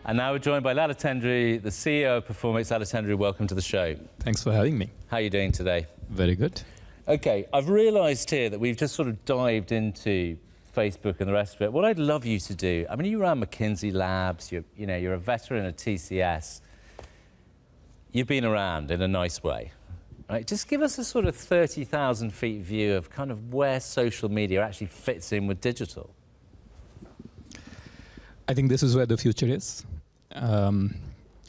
And now we're joined by Lalatendu, the CEO of Performics. Lalatendu, welcome to the show. Thanks for having me. How are you doing today? Very good. Okay, I've realised here that we've just sort of dived into Facebook and the rest of it. What I'd love you to do, I mean, you ran McKinsey Labs, you're a veteran at TCS. You've been around in a nice way, right? Just give us a sort of 30,000 feet view of kind of where social media actually fits in with digital. I think this is where the future is.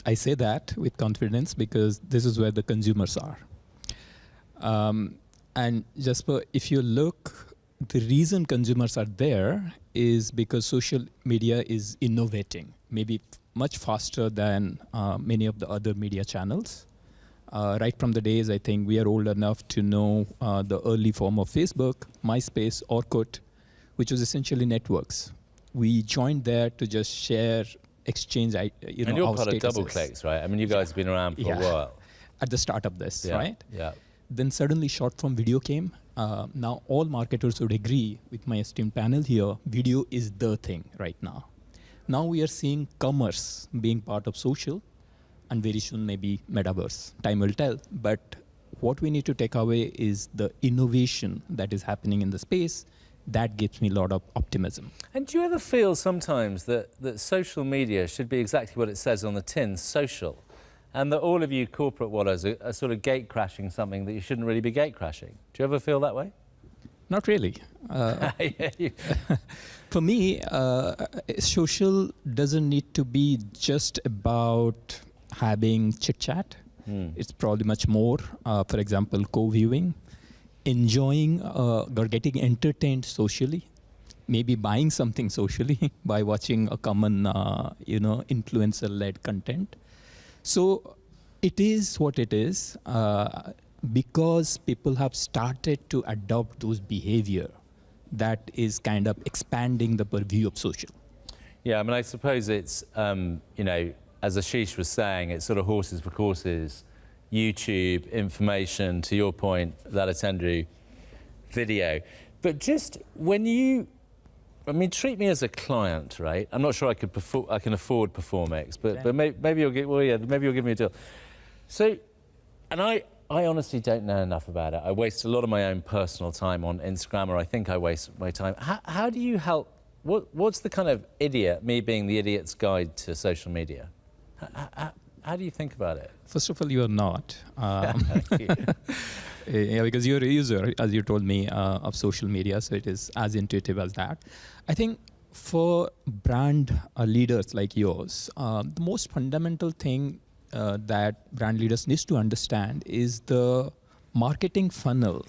I say that with confidence because this is where the consumers are. And Jasper, if you look, the reason consumers are there is because social media is innovating, maybe much faster than many of the other media channels. Right from the days, I think we are old enough to know the early form of Facebook, MySpace, Orkut, which was essentially networks. We joined there to just share, exchange, and you're part of DoubleClicks, right? I mean, you guys have been around for a while. At the start of this, right? Yeah. Then suddenly short-form video came. Now all marketers would agree with my esteemed panel here, video is the thing right now. Now we are seeing commerce being part of social, and very soon maybe metaverse. Time will tell. But what we need to take away is the innovation that is happening in the space. That gives me a lot of optimism. And do you ever feel sometimes that social media should be exactly what it says on the tin, social, and that all of you corporate wallahs are sort of gate crashing something that you shouldn't really be gate crashing? Do you ever feel that way? Not really. For me, social doesn't need to be just about having chit-chat. It's probably much more, for example, co-viewing, enjoying or getting entertained socially, maybe buying something socially by watching a common, influencer-led content. So it is what it is because people have started to adopt those behavior that is kind of expanding the purview of social. Yeah, I mean, I suppose it's, as Ashish was saying, it's sort of horses for courses, YouTube, information, to your point, Lalatendu, video. But just when treat me as a client, right? I'm not sure I can afford Performics, but maybe you'll give me a deal. So, and I honestly don't know enough about it. I waste a lot of my own personal time on Instagram, or I think I waste my time. How do you help? What's the kind of idiot, me being the idiot's guide to social media? How do you think about it? First of all, you are not. Yeah, because you're a user, as you told me, of social media, so it is as intuitive as that. I think for brand leaders like yours, the most fundamental thing that brand leaders need to understand is the marketing funnel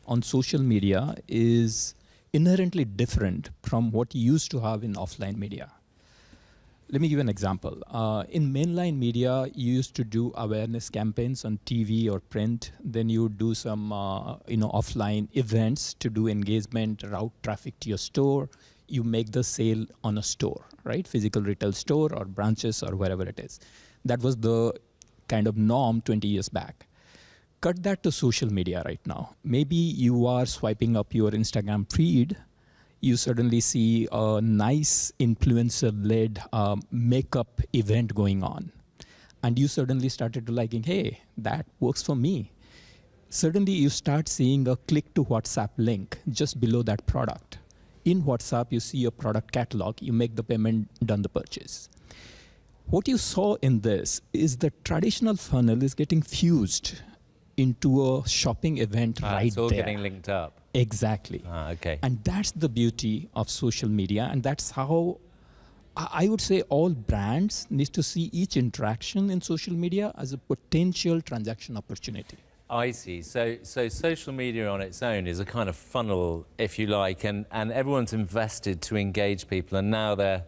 on social media is inherently different from what you used to have in offline media. Let me give you an example. In mainline media, you used to do awareness campaigns on TV or print. Then you would do some, offline events to do engagement, route traffic to your store. You make the sale on a store, right? Physical retail store or branches or wherever it is. That was the kind of norm 20 years back. Cut that to social media right now. Maybe you are swiping up your Instagram feed. You suddenly see a nice influencer-led makeup event going on. And you suddenly started to liking, hey, that works for me. Suddenly you start seeing a click to WhatsApp link just below that product. In WhatsApp, you see your product catalog, you make the payment, done the purchase. What you saw in this is the traditional funnel is getting fused into a shopping event right there. It's all getting linked up. Exactly. Okay. And that's the beauty of social media, and that's how I would say all brands need to see each interaction in social media as a potential transaction opportunity. I see. So social media on its own is a kind of funnel, if you like, and everyone's invested to engage people, and now they're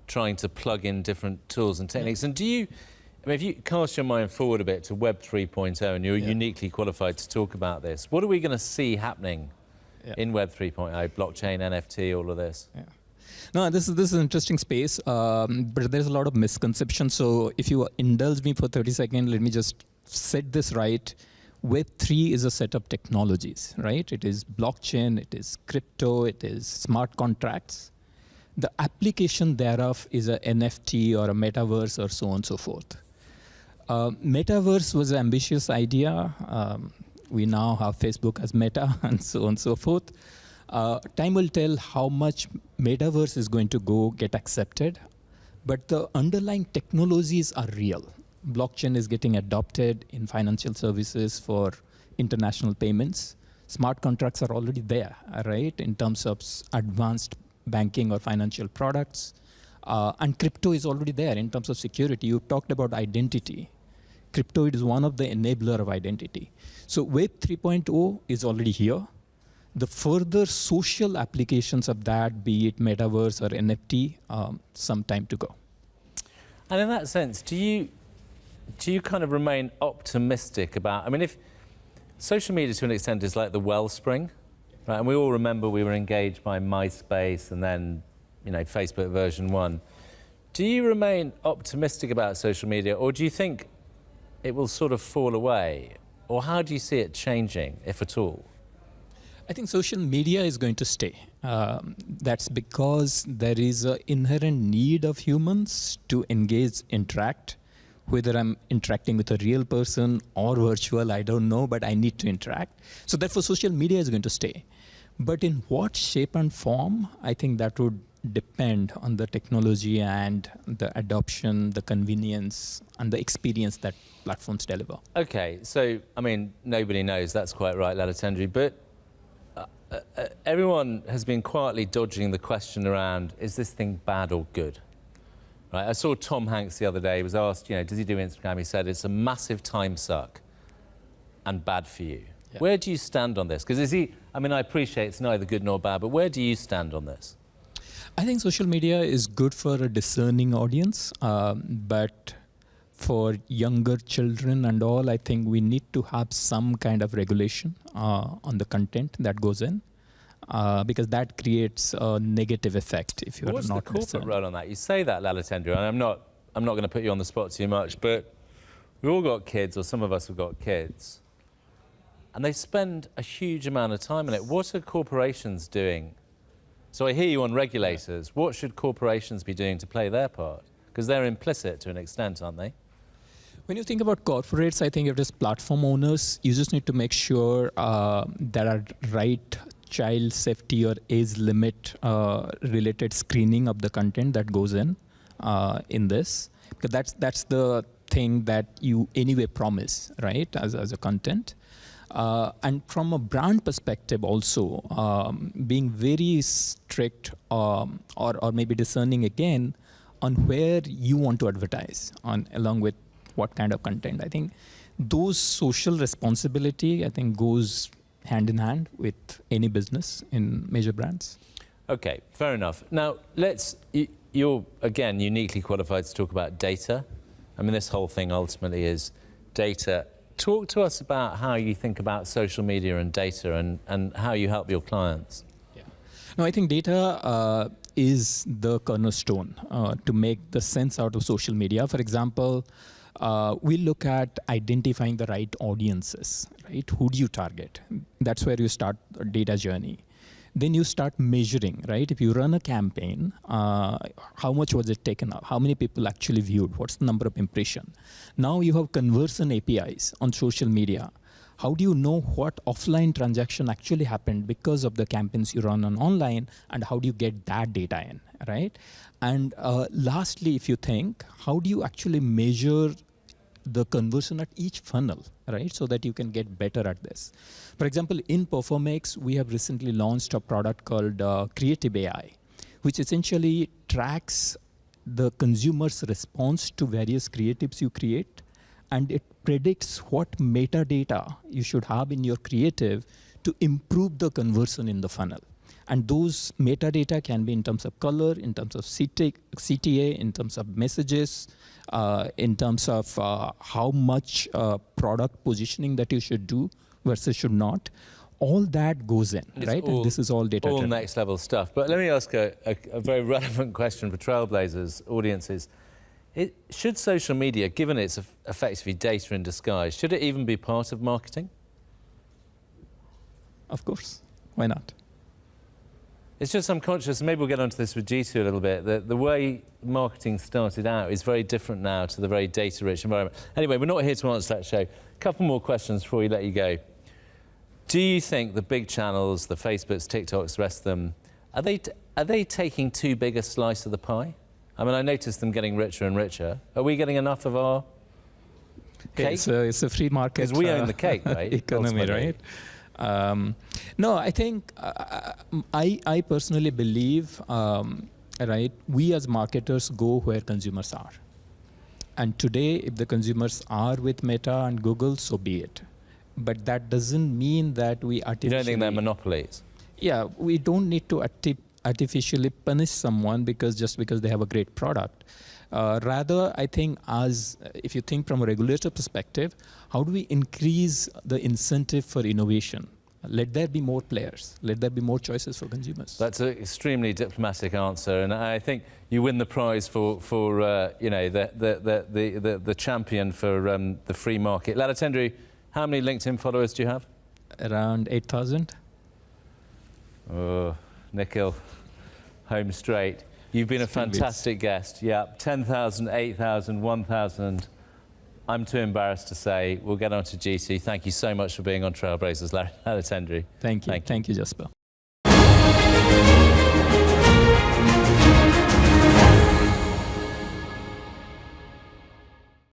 trying to plug in different tools and techniques. And if you cast your mind forward a bit to Web 3.0, and you're uniquely qualified to talk about this, what are we going to see happening in Web 3.0, blockchain, NFT, all of this? Yeah. No, this is an interesting space, but there's a lot of misconceptions. So if you indulge me for 30 seconds, let me just set this right. Web 3 is a set of technologies, right? It is blockchain, it is crypto, it is smart contracts. The application thereof is a NFT or a metaverse or so on and so forth. Metaverse was an ambitious idea. We now have Facebook as Meta and so on and so forth. Time will tell how much metaverse is going to get accepted, but the underlying technologies are real. Blockchain is getting adopted in financial services for international payments. Smart contracts are already there, right, in terms of advanced banking or financial products. And crypto is already there in terms of security. You talked about identity. Crypto is one of the enabler of identity. So Web 3.0 is already here. The further social applications of that, be it metaverse or NFT, some time to go. And in that sense, do you kind of remain optimistic about, I mean, if social media to an extent is like the wellspring, right? And we all remember we were engaged by MySpace and then, Facebook version 1. Do you remain optimistic about social media, or do you think it will sort of fall away? Or how do you see it changing, if at all? I think social media is going to stay. That's because there is an inherent need of humans to engage, interact. Whether I'm interacting with a real person or virtual, I don't know, but I need to interact. So therefore, social media is going to stay. But in what shape and form, I think that would depend on the technology and the adoption, the convenience, and the experience that platforms deliver. Okay, so, I mean, nobody knows, that's quite right, Lalatendu, but everyone has been quietly dodging the question around, is this thing bad or good? Right? I saw Tom Hanks the other day. He was asked, does he do Instagram? He said it's a massive time suck and bad for you. Yeah. Where do you stand on this? Because I appreciate it's neither good nor bad, but where do you stand on this? I think social media is good for a discerning audience, but for younger children and all, I think we need to have some kind of regulation on the content that goes in. Because that creates a negative effect if you're not What's the corporate role on that? You say that, Lalatendu, and I'm not going to put you on the spot too much, but we've all got kids, or some of us have got kids, and they spend a huge amount of time on it. What are corporations doing? So I hear you on regulators. What should corporations be doing to play their part? Because they're implicit to an extent, aren't they? When you think about corporates, I think if it is platform owners, you just need to make sure there are right child safety or age limit related screening of the content that goes in this, because that's the thing that you anyway promise, right, as a content. And from a brand perspective also, being very strict or maybe discerning again on where you want to advertise on, along with what kind of content. I think those social responsibility, I think, goes hand in hand with any business in major brands. Okay, fair enough. Now, you're, again, uniquely qualified to talk about data. I mean, this whole thing ultimately is data. Talk to us about how you think about social media and data and how you help your clients. Yeah. No, I think data is the cornerstone to make the sense out of social media. For example, we look at identifying the right audiences, right? Who do you target? That's where you start a data journey. Then you start measuring, right? If you run a campaign, how much was it taken up? How many people actually viewed? What's the number of impression? Now you have conversion APIs on social media. How do you know what offline transaction actually happened because of the campaigns you run on online, and how do you get that data in, right? And lastly, if you think, how do you actually measure the conversion at each funnel, right? So that you can get better at this. For example, in Performics, we have recently launched a product called Creative AI, which essentially tracks the consumer's response to various creatives you create, and it predicts what metadata you should have in your creative to improve the conversion in the funnel. And those metadata can be in terms of color, in terms of CTA, in terms of messages, in terms of how much product positioning that you should do versus should not. All that goes in, right? And this is all data driven. All next level stuff. But let me ask a very relevant question for Trailblazers audiences. Should social media, given it's effectively data in disguise, should it even be part of marketing? Of course. Why not? It's just I'm conscious, maybe we'll get onto this with G2 a little bit, that the way marketing started out is very different now to the very data-rich environment. Anyway, we're not here to answer that show. A couple more questions before we let you go. Do you think the big channels, the Facebooks, TikToks, the rest of them, are they taking too big a slice of the pie? I mean, I noticed them getting richer and richer. Are we getting enough of our cake? It's a free market. Because we own the cake, right? Economy, Ultimately. right? No, I think I personally believe, right, we as marketers go where consumers are. And today, if the consumers are with Meta and Google, so be it. But that doesn't mean that we artificially... You don't think they're monopolies? Yeah, we don't need to artificially punish someone just because they have a great product. Rather, I think if you think from a regulator perspective, how do we increase the incentive for innovation? Let there be more players. Let there be more choices for consumers. That's an extremely diplomatic answer, and I think you win the prize for you know, the champion for the free market. Lalatendu, how many LinkedIn followers do you have? Around 8,000. Oh, Nikhil, home straight. You've been a fantastic guest. Yeah, 10,000, 8,000, 1,000. I'm too embarrassed to say. We'll get on to GC. Thank you so much for being on Trailblazers, Lalatendu. Thank you. Thank you, Jasper.